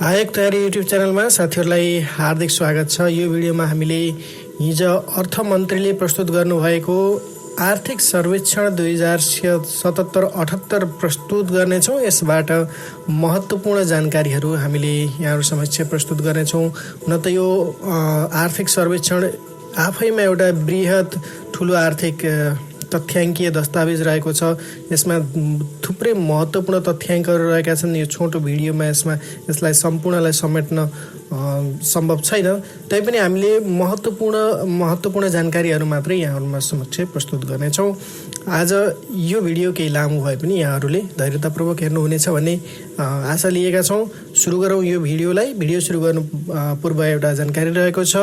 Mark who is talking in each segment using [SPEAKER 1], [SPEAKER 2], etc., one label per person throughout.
[SPEAKER 1] आयोग तयारी युट्युब च्यानलमा साथीहरूलाई हार्दिक स्वागत छ। यो भिडियोमा हामीले हिजो अर्थमन्त्रीले प्रस्तुत गर्नुभएको आर्थिक सर्वेक्षण 2077-78 प्रस्तुत गर्नेछौँ। यसबाट महत्त्वपूर्ण जानकारीहरू हामीले यहाँहरू समक्ष प्रस्तुत गर्नेछौँ। हुन त यो आर्थिक सर्वेक्षण आफैमा एउटा बृहत ठुलो आर्थिक तथ्याङ्कीय दस्तावेज रहेको छ। यसमा थुप्रै महत्त्वपूर्ण तथ्याङ्कहरू रहेका छन्। यो छोटो भिडियोमा यसलाई सम्पूर्णलाई समेट्न सम्भव छैन। तैपनि हामीले महत्त्वपूर्ण जानकारीहरू मात्रै यहाँहरूमा समक्ष प्रस्तुत गर्नेछौँ। आज यो भिडियो केही लामो भए पनि यहाँहरूले धैर्यतापूर्वक हेर्नुहुनेछ भन्ने आशा लिएका छौँ। सुरु गरौँ यो भिडियोलाई। भिडियो सुरु गर्नु पूर्व एउटा जानकारी रहेको छ।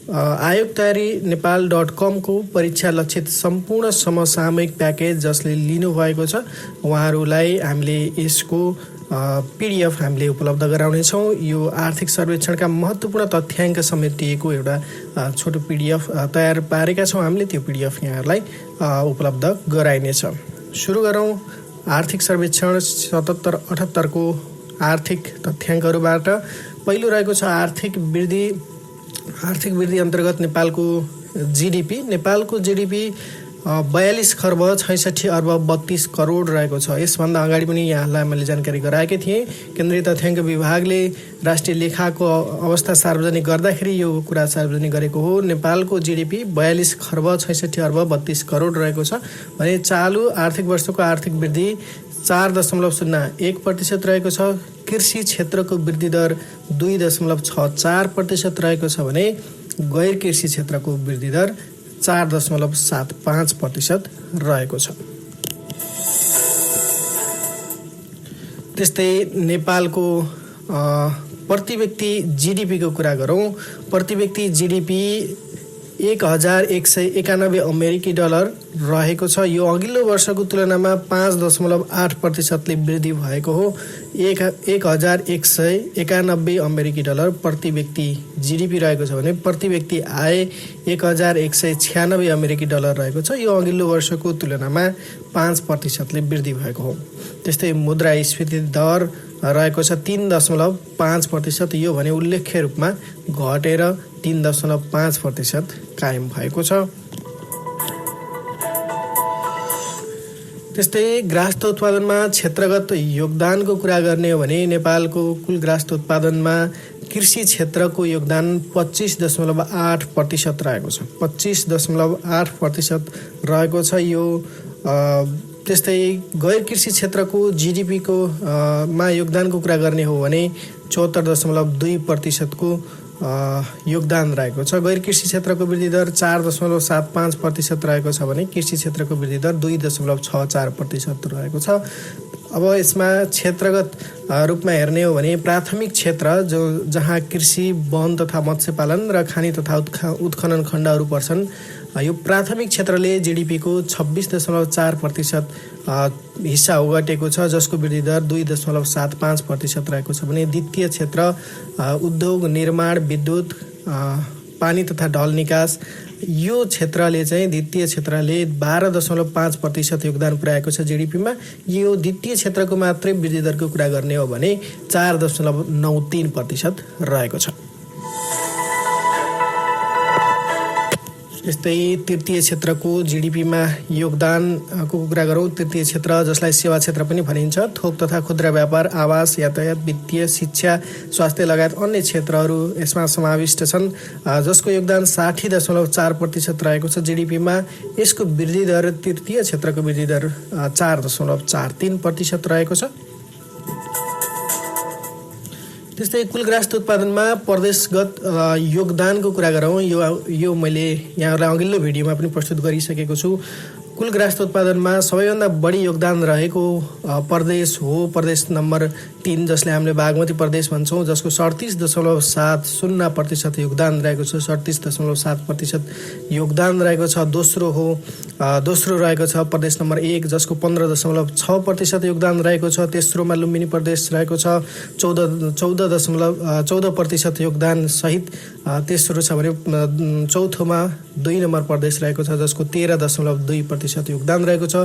[SPEAKER 1] आयोग तयारी नेपाल.com को परीक्षा लक्षित सम्पूर्ण समसामयिक प्याकेज जसले लिनुभएको छ उहाँहरूलाई हामीले यसको PDF हामीले उपलब्ध गराउनेछौँ। यो आर्थिक सर्वेक्षणका महत्त्वपूर्ण तथ्याङ्क समेटिएको एउटा छोटो PDF तयार पारेका छौँ हामीले। त्यो PDF यहाँहरूलाई उपलब्ध गराइनेछ। सुरु गरौँ आर्थिक सर्वेक्षण 77-78 को आर्थिक तथ्याङ्कहरूबाट। पहिलो रहेको छ आर्थिक वृद्धि अन्तर्गत नेपालको GDP। नेपालको GDP 42 खर्ब 66 अर्ब 32 करोड रहेको छ। यसभन्दा अगाडि पनि यहाँलाई मैले जानकारी गराएकै थिएँ। केन्द्रीय तथ्याङ्क विभागले राष्ट्रिय लेखाको अवस्था सार्वजनिक गर्दाखेरि यो कुरा सार्वजनिक गरेको हो। नेपालको GDP 42 खर्ब 66 अर्ब 32 करोड रहेको छ भने चालु आर्थिक वर्षको आर्थिक वृद्धि 4.01% रहेको छ। कृषि क्षेत्रको वृद्धि दर 2.64% रहेको छ भने गैर कृषि क्षेत्रको वृद्धि दर 4.75% रहेको छ। त्यस्तै नेपालको प्रति व्यक्ति GDP को कुरा गरौँ। प्रति व्यक्ति GDP 1191 अमेरिकी डलर रहेको छ। यो अघिल्लो वर्षको तुलनामा 5.8% ले वृद्धि भएको हो। 1191 अमेरिकी डलर प्रति व्यक्ति GDP रहेको छ भने प्रति व्यक्ति आय 1196 अमेरिकी डलर रहेको छ। यो अघिल्लो वर्षको तुलनामा 5% ले वृद्धि भएको हो। त्यस्तै मुद्रास्फीति दर रहेको छ 3.5%। यो भने उल्लेख्य रूपमा घटेर 3.5% कायम भएको छ। त्यस्तै ग्राहस्थ उत्पादनमा क्षेत्रगत योगदानको कुरा गर्ने हो भने नेपालको कुल ग्राहस्थ उत्पादनमा कृषि क्षेत्रको योगदान 25.8% रहेको छ। 25.8% रहेको छ यो। त्यस्तै गैर कृषि क्षेत्रको GDP को मा योगदानको कुरा गर्ने हो भने 74.2% को योगदान रहेको छ। गैर कृषि क्षेत्रको वृद्धि दर 4.75% रहेको छ भने कृषि क्षेत्रको वृद्धि दर 2.64% रहेको छ। अब यसमा क्षेत्रगत रूपमा हेर्ने हो भने प्राथमिक क्षेत्र जहाँ कृषि, वन तथा मत्स्य पालन र खानी तथा उत्खनन खण्डहरू पर्छन्, यो प्राथमिक क्षेत्रले GDP को 26.4% हिस्सा ओगटेको छ जसको वृद्धि दर 2.75% रहेको छ भने द्वितीय क्षेत्र उद्योग, निर्माण, विद्युत, पानी तथा ढल निकास, यो क्षेत्रले चाहिँ द्वितीय क्षेत्रले 12.5% योगदान पुर्याएको छ GDP मा। यो द्वितीय क्षेत्रको मात्रै वृद्धि दरको कुरा गर्ने हो भने 4.93% रहेको छ। यस्तै तृतीय क्षेत्रको GDP मा योगदानको कुरा गरौँ। तृतीय क्षेत्र जसलाई सेवा क्षेत्र पनि भनिन्छ, थोक तथा खुद्रा व्यापार, आवास, यातायात, वित्तीय, शिक्षा, स्वास्थ्य लगायत अन्य क्षेत्रहरू यसमा समाविष्ट छन् जसको योगदान 60.4% रहेको छ GDP मा। यसको वृद्धि दर तृतीय क्षेत्रको वृद्धि दर 4.43% रहेको छ। त्यस्तै कुल ग्राहस्थ उत्पादनमा प्रदेशगत योगदानको कुरा गरौँ। यो मैले यहाँहरूलाई अघिल्लो भिडियोमा पनि प्रस्तुत गरिसकेको छु। कुल ग्राहस्थ उत्पादनमा सबैभन्दा बढी योगदान रहेको प्रदेश हो प्रदेश नम्बर 3 जसले हामीले बागमती प्रदेश भन्छौँ, जसको 37.70% योगदान रहेको छ। 37.7% योगदान रहेको छ। दोस्रो हो दोस्रो रहेको छ प्रदेश नम्बर 1 जसको 15.6% योगदान रहेको छ। तेस्रोमा लुम्बिनी प्रदेश रहेको छ 14% योगदान सहित तेस्रो छ भने चौथोमा 2 नम्बर प्रदेश रहेको छ जसको 13.2% योगदान रहेको छ।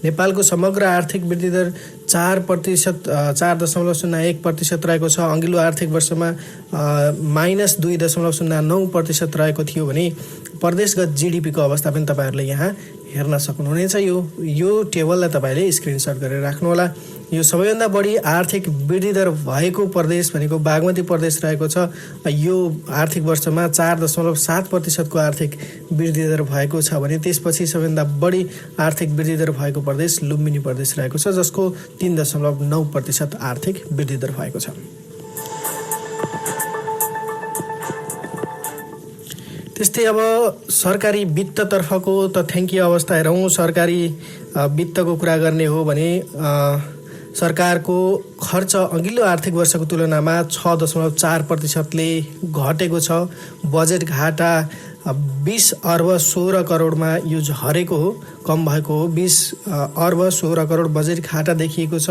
[SPEAKER 1] नेपालको समग्र आर्थिक वृद्धि दर 4.01% रहेको छ। अघिल्लो आर्थिक वर्षमा -2.09% रहेको थियो भने प्रदेशगत जीडीपीको अवस्था पनि तपाईहरुले यहाँ हेर्न सक्नुहुनेछ। यो टेबललाई तपाईले स्क्रिनशट गरेर राख्नुहोला। यो सबैभन्दा बढी आर्थिक वृद्धि दर भएको प्रदेश भनेको बागमती प्रदेश रहेको छ। यो आर्थिक वर्षमा 4.7% को आर्थिक वृद्धि दर भएको छ भने त्यसपछि सबैभन्दा बढी आर्थिक वृद्धि दर भएको प्रदेश लुम्बिनी प्रदेश रहेको छ जसको 3.9% आर्थिक वृद्धि दर भएको छ। त्यस्तै अब सरकारी वित्ततर्फको तथ्याङ्कीय अवस्था हेरौँ। सरकारी वित्तको कुरा गर्ने हो भने सरकारको खर्च अघिल्लो आर्थिक वर्षको तुलनामा 6.4%ले घटेको छ। बजेट घाटा 20 अर्ब 16 करोडमा यो झरेको हो, कम भएको हो। 20 अर्ब 16 करोड बजेट घाटा देखिएको छ।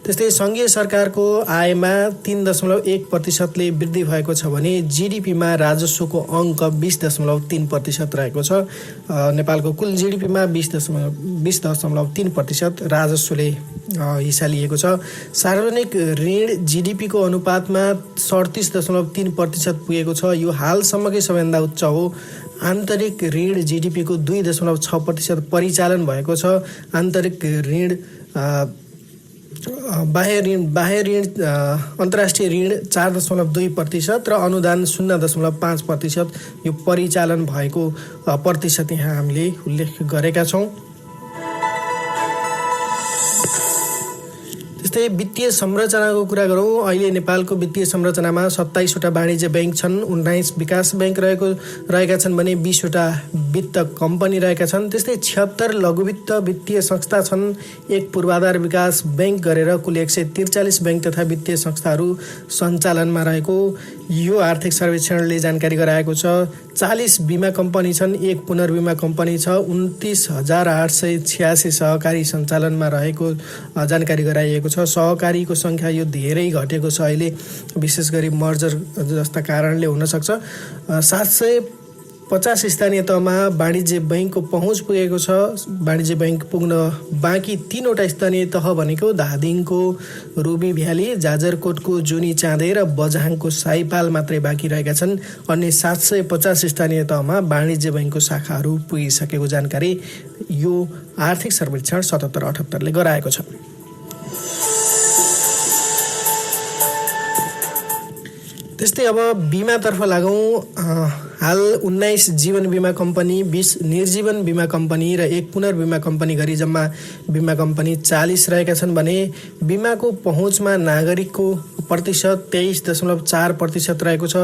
[SPEAKER 1] त्यस्तै सङ्घीय सरकारको आयमा 3.1%ले वृद्धि भएको छ भने जीडीपीमा राजस्वको अङ्क 20.3% रहेको छ। नेपालको कुल जीडीपीमा 20.3% राजस्वले हिस्सा लिएको छ। सार्वजनिक ऋण जीडीपीको अनुपातमा 37.3% पुगेको छ। यो हालसम्मकै सबैभन्दा उच्च हो। आन्तरिक ऋण जीडीपीको 2.6% परिचालन भएको छ। आन्तरिक ऋण बाह्य ऋण अन्तर्राष्ट्रिय ऋण 4.2% र अनुदान 0.5% यो परिचालन भएको प्रतिशत यहाँ हामीले उल्लेख गरेका छौँ। त्यस्तै वित्तीय संरचनाको कुरा गरौँ। अहिले नेपालको वित्तीय संरचनामा 27 वटा वाणिज्य बैंक छन्, 19 विकास बैंक रहेका छन् भने 20 वटा वित्त कम्पनी रहेका छन्। त्यस्तै 76 लघुवित्त वित्तीय संस्था छन्। एक पूर्वाधार विकास बैंक गरेर कुल 143 बैंक तथा वित्तीय संस्थाहरू सञ्चालनमा रहेको यो आर्थिक सर्वेक्षणले जानकारी गराएको छ। 40 बीमा कम्पनी छन्, एक पुनर्बीमा कम्पनी छ। 29,886 सहकारी सञ्चालनमा रहेको जानकारी गराइएको छ। सहकारीको संख्या यो धेरै घटेको छ अहिले, विशेष गरी मर्जर जस्ता कारणले हुन सक्छ। 750 स्थानीय तहमा वाणिज्य बैंकको पहुँच पुगेको छ। वाणिज्य बैंक पुग्न बाँकी 3 वटा स्थानीय तह भनेको धादिङको रुबी भ्याली, जाजरकोटको जुनी चाँदे र बझाङको साइपाल मात्रै बाँकी रहेका छन्। अन्य 750 स्थानीय तहमा वाणिज्य बैंकको शाखाहरू पुगिसकेको जानकारी यो आर्थिक सर्वेक्षण 77-78 ले गराएको छ। त्यस्तै अब बिमातर्फ लागौँ। हाल 19 जीवन बिमा कम्पनी, 20 निर्जीवन बिमा कम्पनी र एक पुनर्बीमा कम्पनी गरी जम्मा बिमा कम्पनी 40 रहेका छन् भने बिमाको पहुँचमा नागरिकको प्रतिशत 23.4% रहेको छ।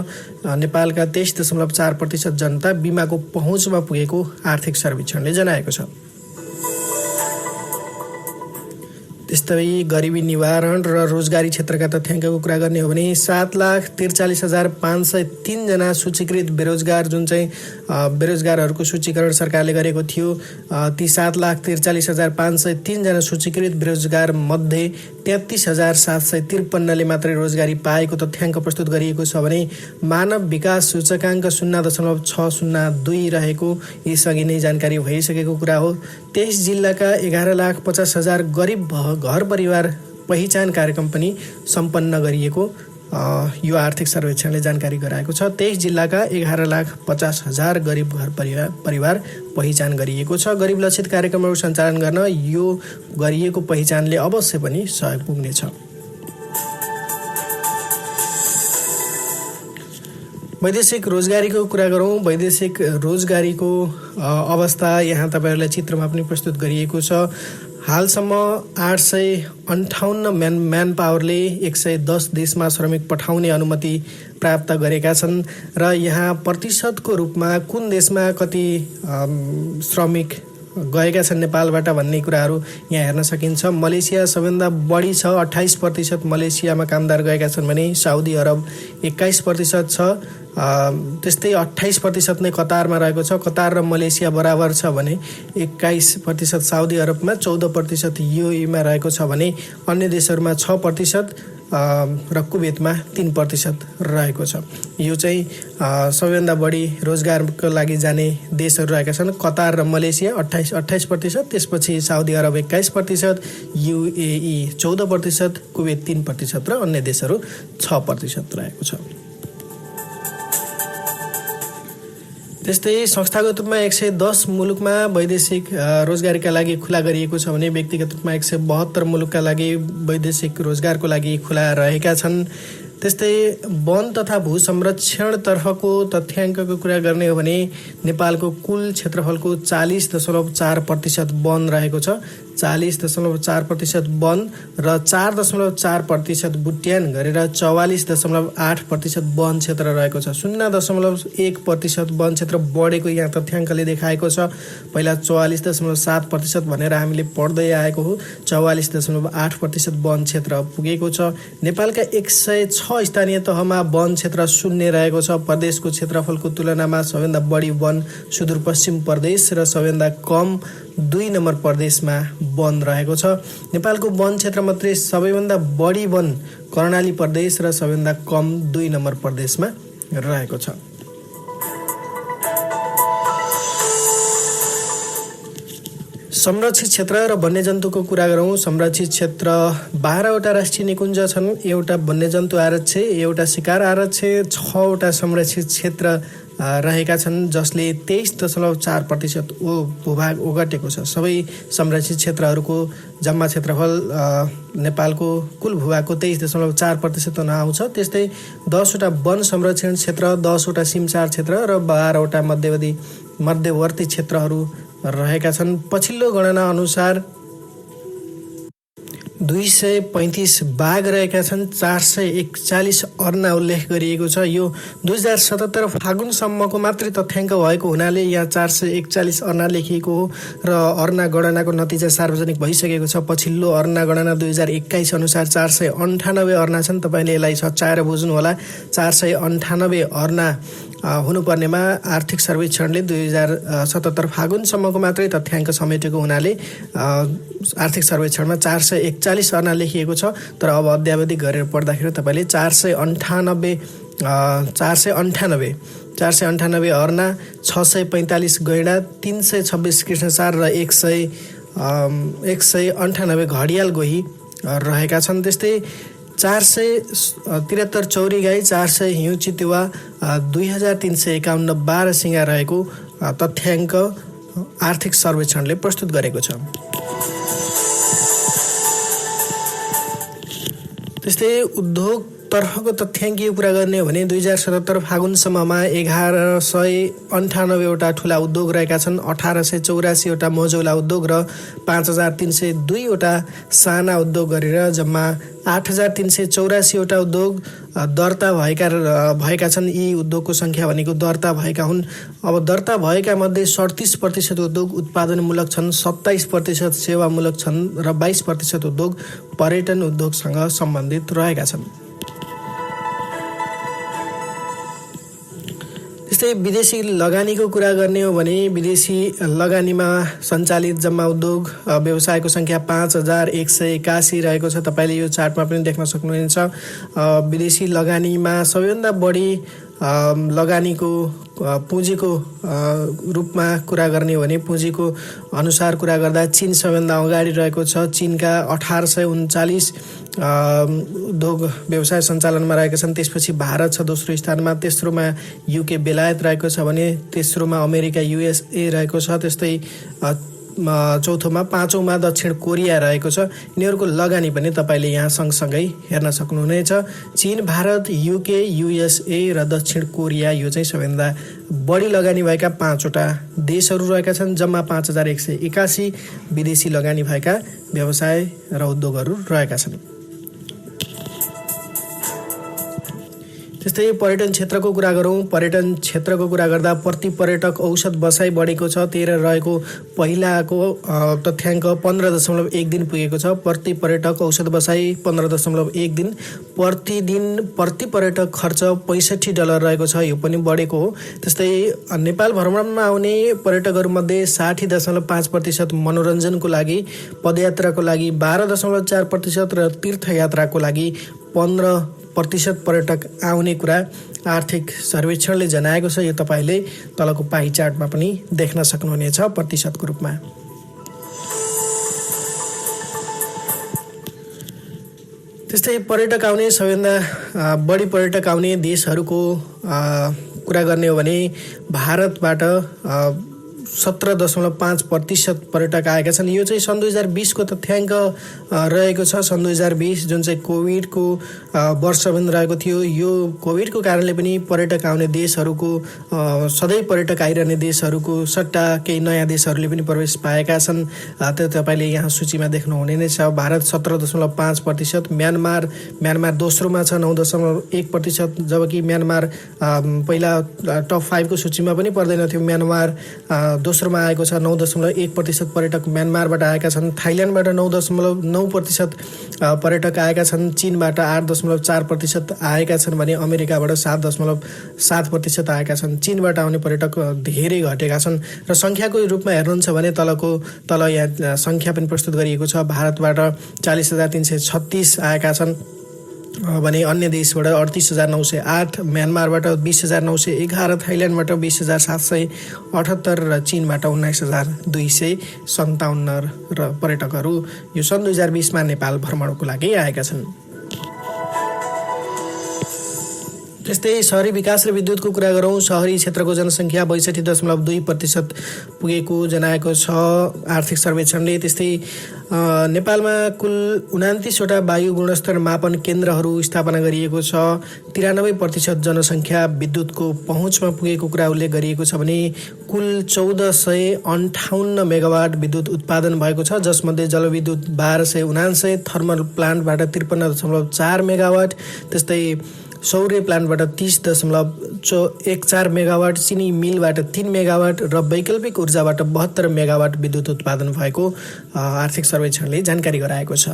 [SPEAKER 1] नेपालका 23.4% जनता बिमाको पहुँचमा पुगेको आर्थिक सर्वेक्षणले जनाएको छ। त्यस्तै गरिबी निवारण र रोजगारी क्षेत्रका तथ्याङ्कको कुरा गर्ने हो भने 7,43,503 जना सूचीकृत बेरोजगार जुन चाहिँ बेरोजगारहरूको सूचीकरण सरकारले गरेको थियो, ती 7,43,503 जना सूचीकृत बेरोजगार मध्ये 33,753 ले मात्रै रोजगारी पाएको तथ्याङ्क प्रस्तुत गरिएको छ भने मानव विकास सूचकाङ्क 0.602 रहेको यसअघि नै जानकारी भइसकेको कुरा हो। 23 जिल्लाका 11,50,000 गरिब घर परिवार पहिचान कार्यक्रम पनि सम्पन्न गरिएको यो आर्थिक सर्वेक्षणले जानकारी गराएको छ। 23 जिल्लाका 11,50,000 गरिब घर परिवार पहिचान गरिएको छ। गरिब लक्षित कार्यक्रमहरू सञ्चालन गर्न यो गरिएको पहिचानले अवश्य पनि सहयोग पुग्नेछ। वैदेशिक रोजगारीको कुरा गरौँ। वैदेशिक रोजगारीको अवस्था यहाँ तपाईँहरूलाई चित्रमा पनि प्रस्तुत गरिएको छ। हालसम्म 858 म्यान पावरले 110 देशमा श्रमिक पठाउने अनुमति प्राप्त गरेका छन् र यहाँ प्रतिशतको रूपमा कुन देशमा कति श्रमिक गएका छन् नेपालबाट भन्ने कुराहरू यहाँ हेर्न सकिन्छ। मलेसिया सबैभन्दा बढी छ, 28% मलेसियामा कामदार गएका छन् भने साउदी अरब 21% छ। त्यस्तै 28% नै कतारमा रहेको छ। कतार र मलेसिया बराबर छ भने 21% साउदी अरबमा, 14% युएईमा रहेको छ भने अन्य देशहरूमा 6% र कुवेतमा 3% रहेको छ। यो चाहिँ सबैभन्दा बढी रोजगारको लागि जाने देशहरू रहेका छन्। कतार र मलेसिया 28%, त्यसपछि साउदी अरब 21%, युएई 14%, कुवेत 3% र अन्य देशहरू 6% रहेको छ। त्यस्तै संस्थागत रूपमा 110 मुलुकमा वैदेशिक रोजगारीका लागि खुला गरिएको छ भने व्यक्तिगत रूपमा 172 मुलुकका लागि वैदेशिक रोजगारको लागि खुला रहेका छन्। त्यस्तै वन तथा भू संरक्षणतर्फको तथ्याङ्कको कुरा गर्ने हो भने नेपालको कुल क्षेत्रफलको 40.4% वन रहेको छ। 40.4% वन र 4.4% बुट्यान गरेर 44.8% वन क्षेत्र रहेको छ। 0.1% वन क्षेत्र बढेको यहाँ तथ्याङ्कले देखाएको छ। पहिला 44.7% भनेर हामीले पढ्दै आएको हो, 44.8% वन क्षेत्र पुगेको छ। नेपालका 106 स्थानीय तहमा वन क्षेत्र शून्य रहेको छ। प्रदेशको क्षेत्रफलको तुलनामा सबैभन्दा बढी वन सुदूरपश्चिम प्रदेश र सबैभन्दा कम 2 नम्बर प्रदेशमा वन रहेको छ। नेपालको वन क्षेत्रमध्ये सबैभन्दा बढी वन कर्णाली प्रदेश र सबैभन्दा कम 2 नम्बर प्रदेशमा रहेको छ। संरक्षित क्षेत्र र वन्यजन्तुको कुरा गरौँ। संरक्षित क्षेत्र 12वटा राष्ट्रिय निकुञ्ज छन्, एउटा वन्यजन्तु आरक्ष, एउटा शिकार आरक्ष, 6वटा संरक्षित क्षेत्र रहेका छन् जसले 23.4% भूभाग ओगटेको छ। सबै संरक्षित क्षेत्रहरूको जम्मा क्षेत्रफल नेपालको कुल भूभागको 23.4% आउँछ। त्यस्तै 10वटा वन संरक्षण क्षेत्र, 10वटा सिमसार क्षेत्र र 12वटा मध्यवर्ती क्षेत्रहरू रहेका छन्। पछिल्लो गणना अनुसार 235 बाघ रहेका छन्, 441 अर्ना उल्लेख गरिएको छ। यो 2077 फागुनसम्मको मात्रै तथ्याङ्क भएको हुनाले यहाँ 441 अर्ना लेखिएको हो र अर्ना गणनाको नतिजा सार्वजनिक भइसकेको छ। पछिल्लो अर्ना गणना 2021 अनुसार 498 अर्ना छन्। तपाईँले यसलाई सच्याएर बुझ्नुहोला। 498 अर्ना हुनुपर्नेमा आर्थिक सर्वेक्षणले 2077 फागुनसम्मको मात्रै तथ्याङ्क समेटेको हुनाले आर्थिक सर्वेक्षणमा 441 अर्ना लेखिएको छ। तर अब अध्यावधिक गरेर पढ्दाखेरि तपाईँले 498 अर्ना, 645 गैँडा, 326 कृष्णसार र 198 घडियाल गोही रहेका छन्। त्यस्तै 473 चौरी गाई, 400 हिउँ चितुवा, 2351 12 सिंगा रहेको तथ्याङ्क आर्थिक सर्वेक्षणले प्रस्तुत गरेको छ। त्यस्तै उद्योगतर्फको तथ्याङ्कीय कुरा गर्ने हो भने 2077 फागुनसम्ममा 1198वटा ठुला उद्योग रहेका छन्, 1884वटा मझौला उद्योग र 5302वटा साना उद्योग गरेर जम्मा 8384वटा उद्योग दर्ता भएका छन्। यी उद्योगको सङ्ख्या भनेको दर्ता भएका हुन्। अब दर्ता भएका मध्ये 37% उद्योग उत्पादनमूलक छन्, 27% सेवामूलक छन् र 22% उद्योग पर्यटन उद्योगसँग सम्बन्धित रहेका छन्। त्यस्तै विदेशी लगानीको कुरा गर्ने हो भने विदेशी लगानीमा सञ्चालित जम्मा उद्योग व्यवसायको सङ्ख्या 5181 रहेको छ। तपाईँले यो चार्टमा पनि देख्न सक्नुहुन्छ। विदेशी लगानीमा सबैभन्दा बढी लगानीको पुँजीको रूपमा कुरा गर्ने हो भने पुँजीको अनुसार कुरा गर्दा चीन सबैभन्दा अगाडि रहेको छ। चीनका 1839 उद्योग व्यवसाय सञ्चालनमा रहेका छन्। त्यसपछि भारत छ दोस्रो स्थानमा, तेस्रोमा युके बेलायत रहेको छ भने तेस्रोमा अमेरिका युएसए रहेको छ। त्यस्तै चौथोमा, पाँचौँमा दक्षिण कोरिया रहेको छ। यिनीहरूको लगानी पनि तपाईँले यहाँ सँगसँगै हेर्न सक्नुहुनेछ। चीन, भारत, युके, युएसए र दक्षिण कोरिया यो चाहिँ सबैभन्दा बढी लगानी भएका 5वटा देशहरू रहेका छन्। जम्मा 5181 विदेशी लगानी भएका व्यवसाय र उद्योगहरू रहेका छन्। त्यस्तै पर्यटन क्षेत्रको कुरा गरौँ। पर्यटन क्षेत्रको कुरा गर्दा प्रति पर्यटक औसत बसाइ बढेको छ। 13 रहेको पहिलाको तथ्याङ्क 15.1 दिन पुगेको छ। प्रति पर्यटक औसत बसाइ 15.1 दिन। प्रतिदिन प्रति पर्यटक खर्च $65 रहेको छ, यो पनि बढेको हो। त्यस्तै नेपाल भ्रमणमा आउने पर्यटकहरूमध्ये 60.5% मनोरञ्जनको लागि, पदयात्राको लागि 12.4% र तीर्थयात्राको लागि 15% पर्यटक आउने कुरा आर्थिक सर्वेक्षणले जनाएको छ। यो तपाईँले तलको पाई चार्टमा पनि देख्न सक्नुहुनेछ प्रतिशतको रूपमा। त्यस्तै पर्यटक आउने सबैभन्दा बढी पर्यटक आउने देशहरूको कुरा गर्ने हो भने भारतबाट 17.5% पर्यटक आएका छन्। यो चाहिँ सन् 2020 को तथ्याङ्क रहेको छ। सन् 2020 जुन चाहिँ कोभिडको वर्ष पनि रहेको थियो। यो कोभिडको कारणले पनि पर्यटक आउने देशहरूको सधैँ पर्यटक आइरहने देशहरूको सट्टा केही नयाँ देशहरूले पनि प्रवेश पाएका छन्। त्यो तपाईँले यहाँ सूचीमा देख्नुहुने नै छ। भारत 17.5%, म्यानमार दोस्रोमा छ 9.1%, जबकि म्यानमार पहिला टप 5 को सूचीमा पनि पर्दैन थियो। म्यानमार दोस्रोमा आएको छ। 9.1% पर्यटक म्यानमारबाट आएका छन्। थाइल्यान्डबाट 9.9% पर्यटक आएका छन्। चीनबाट 8.4% आएका छन् भने अमेरिकाबाट 7.7% आएका छन्। चीनबाट आउने पर्यटक धेरै घटेका छन् र सङ्ख्याको रूपमा हेर्नुहुन्छ भने तल यहाँ सङ्ख्या पनि प्रस्तुत गरिएको छ। भारतबाट 40,336 आएका छन् भने अन्य देशबाट 38,908, म्यानमारबाट 20,911, थाइल्यान्डबाट 20,778 र चीनबाट 19,257 र पर्यटकहरू यो सन् 2020 नेपाल भ्रमणको लागि आएका छन्। त्यस्तै शहरी विकास र विद्युतको कुरा गरौँ। शहरी क्षेत्रको जनसङ्ख्या 62.2% पुगेको जनाएको छ आर्थिक सर्वेक्षणले। त्यस्तै नेपालमा कुल 29वटा वायु गुणस्तर मापन केन्द्रहरू स्थापना गरिएको छ। 93% जनसङ्ख्या विद्युतको पहुँचमा पुगेको कुरा उल्लेख गरिएको छ भने कुल 1458 मेगावाट विद्युत उत्पादन भएको छ, जसमध्ये जलविद्युत 1279, थर्मल प्लान्टबाट 53.4 मेगावाट, त्यस्तै सौर्य प्लान्टबाट 30.14 मेगावाट, चिनी मिलबाट 3 मेगावाट र वैकल्पिक ऊर्जाबाट 72 मेगावाट विद्युत उत्पादन भएको आर्थिक सर्वेक्षणले जानकारी गराएको छ।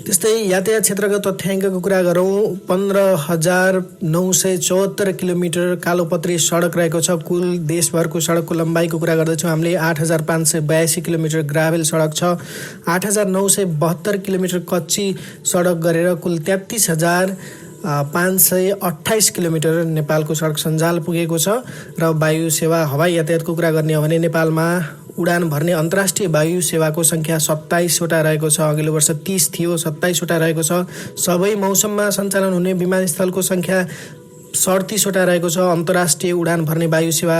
[SPEAKER 1] त्यस्तै यातायात क्षेत्रको तथ्याङ्कको कुरा गरौँ। 15,974 किलोमिटर कालोपत्री सडक रहेको छ। कुल देशभरको सडकको लम्बाइको कुरा गर्दैछौँ हामीले। 8,582 किलोमिटर ग्राभेल सडक छ। 8,972 किलोमिटर कच्ची सडक गरेर कुल 33,528 किलोमिटर नेपालको सडक सञ्जाल पुगेको छ। र वायु सेवा हवाई यातायातको कुरा गर्ने हो भने नेपालमा उडान भर्ने अन्तर्राष्ट्रिय वायु सेवाको सङ्ख्या 27वटा रहेको छ। अघिल्लो वर्ष 30 थियो, 27वटा रहेको छ। सबै मौसममा सञ्चालन हुने विमानस्थलको सङ्ख्या 37वटा रहेको छ। अन्तर्राष्ट्रिय उडान भर्ने वायु सेवा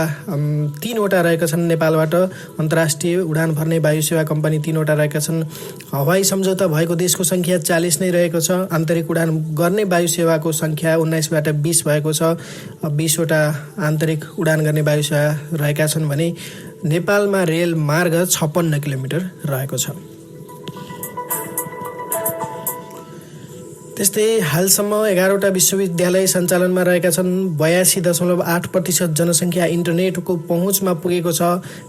[SPEAKER 1] 3वटा रहेका छन्। नेपालबाट अन्तर्राष्ट्रिय उडान भर्ने वायु सेवा कम्पनी 3वटा रहेका छन्। हवाई सम्झौता भएको देशको सङ्ख्या 40 नै रहेको छ। आन्तरिक उडान गर्ने वायु सेवाको सङ्ख्या 19बाट 20 भएको छ। 20वटा आन्तरिक उडान गर्ने वायु सेवा रहेका छन् भने नेपालमा रेल मार्ग 56 किलोमिटर रहेको छ। त्यस्तै हालसम्म 11वटा विश्वविद्यालय सञ्चालनमा रहेका छन्। 82.8% जनसङ्ख्या इन्टरनेटको पहुँचमा पुगेको छ।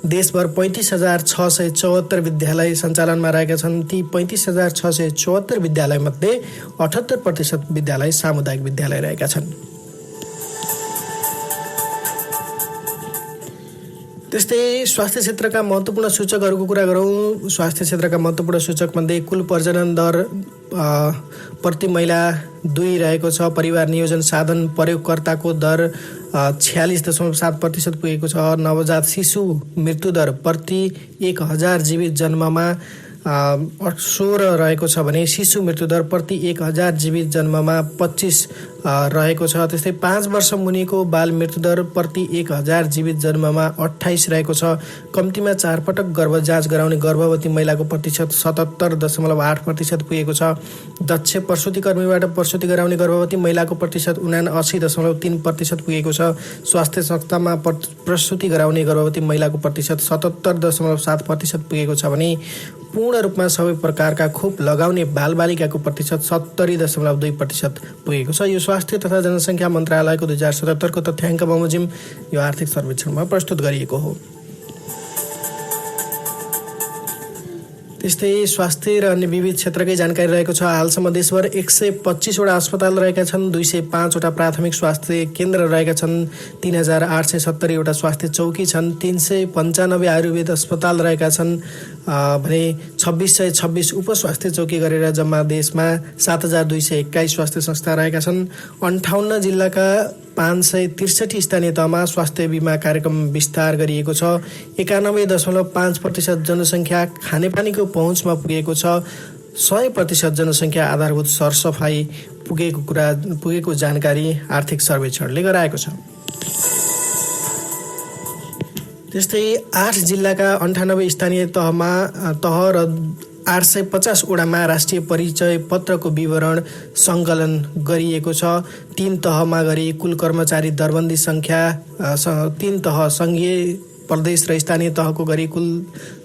[SPEAKER 1] देशभर 35,674 विद्यालय सञ्चालनमा रहेका छन्। ती 35,674 विद्यालयमध्ये 78% विद्यालय सामुदायिक विद्यालय रहेका छन्। त्यस्तै स्वास्थ्य क्षेत्रका महत्त्वपूर्ण सूचकहरूको कुरा गरौँ। स्वास्थ्य क्षेत्रका महत्त्वपूर्ण सूचकमध्ये कुल प्रजनन दर प्रति महिला 2 रहेको छ। परिवार नियोजन साधन प्रयोगकर्ताको दर 46.7% पुगेको छ। नवजात शिशु मृत्यु दर प्रति 1000 जीवित जन्ममा 16 रहेको छ भने शिशु मृत्यु दर प्रति 1000 जीवित जन्ममा 25 रहेको छ। त्यस्तै 5 वर्ष मुनिको बाल मृत्यु दर प्रति 1000 जीवित जन्ममा 28 रहेको छ। कम्तीमा 4 पटक गर्भ जाँच गराउने गर्भवती महिलाको प्रतिशत 77.8% पुगेको छ। दक्ष प्रसुतिकर्मीबाट प्रसुति गराउने गर्भवती महिलाको प्रतिशत 79.3% पुगेको छ। स्वास्थ्य संस्थामा प्रसुति गराउने गर्भवती महिलाको प्रतिशत 77.7% पुगेको छ भने पूर्ण रूपमा सबै प्रकारका खोप लगाउने बालबालिकाको प्रतिशत 70.2% पुगेको छ। यो स्वास्थ्य तथा जनसङ्ख्या मन्त्रालयको 2077 को तथ्याङ्क बमोजिम यो आर्थिक सर्वेक्षणमा प्रस्तुत गरिएको हो। त्यस्तै स्वास्थ्य र अन्य विविध क्षेत्रकै जानकारी रहेको छ। हालसम्म देशभर 125 वटा अस्पताल रहेका छन्, 205 वटा प्राथमिक स्वास्थ्य केन्द्र रहेका छन्, 3870 वटा स्वास्थ्य चौकी छन्, 395 आयुर्वेद अस्पताल रहेका छन् भने 2626 उपस्वास्थ्य चौकी गरेर जम्मा देशमा 7221 स्वास्थ्य संस्था रहेका छन्। 58 जिल्लाका 563 स्थानीय तहमा स्वास्थ्य बिमा कार्यक्रम विस्तार गरिएको छ। 91.5% जनसङ्ख्या खानेपानीको पहुँचमा पुगेको छ। 100% जनसङ्ख्या आधारभूत सरसफाई पुगेको जानकारी आर्थिक सर्वेक्षणले गराएको छ। त्यस्तै 8 जिल्लाका 98 स्थानीय तह र 850 वडामा राष्ट्रिय परिचय पत्रको विवरण सङ्कलन गरिएको छ। 3 तहमा गरी कुल कर्मचारी दरबन्दी सङ्ख्या 3 तह सङ्घीय प्रदेश र स्थानीय तहको गरी कुल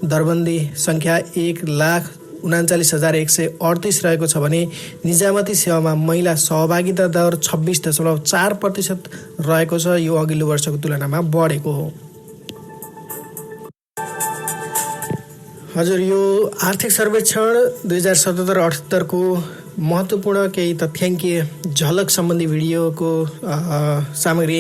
[SPEAKER 1] दरबन्दी सङ्ख्या 1,39,138 रहेको छ भने निजामती सेवामा महिला सहभागिता दर 26.4% रहेको छ। यो अघिल्लो वर्षको तुलनामा बढेको हो। हजुर, यो आर्थिक सर्वेक्षण 2077-78 को महत्त्वपूर्ण केही तथ्याङ्कीय झलक सम्बन्धी भिडियोको सामग्री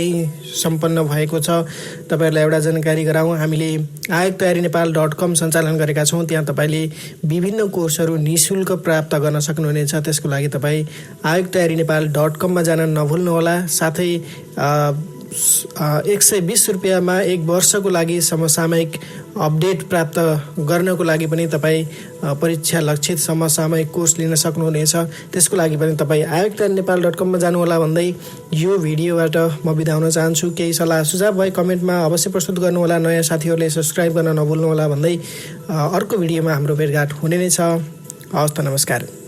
[SPEAKER 1] सम्पन्न भएको छ। तपाईहरुलाई एउटा जानकारी गराउँ, हामीले आयोगतयारीनेपाल.com सञ्चालन गरेका छौँ। त्यहाँ तपाईले विभिन्न कोर्सहरू निःशुल्क प्राप्त गर्न सक्नुहुनेछ। त्यसको लागि तपाईँ आयोगतयारीनेपाल.com मा जान नभुल्नुहोला। साथै 120 रुपियाँमा 1 वर्षको लागि समसामयिक अपडेट प्राप्त गर्नको लागि पनि तपाईँ परीक्षा लक्षित समसामयिक कोर्स लिन सक्नुहुनेछ। त्यसको लागि पनि तपाईँ आयोगतयारीनेपाल.com मा जानुहोला भन्दै यो भिडियोबाट म बिदा हुन चाहन्छु। केही सल्लाह सुझाव भए कमेन्टमा अवश्य प्रस्तुत गर्नुहोला। नयाँ साथीहरूले सब्स्क्राइब गर्न नभुल्नुहोला भन्दै अर्को भिडियोमा हाम्रो भेटघाट हुने नै छ। हवस् त, नमस्कार।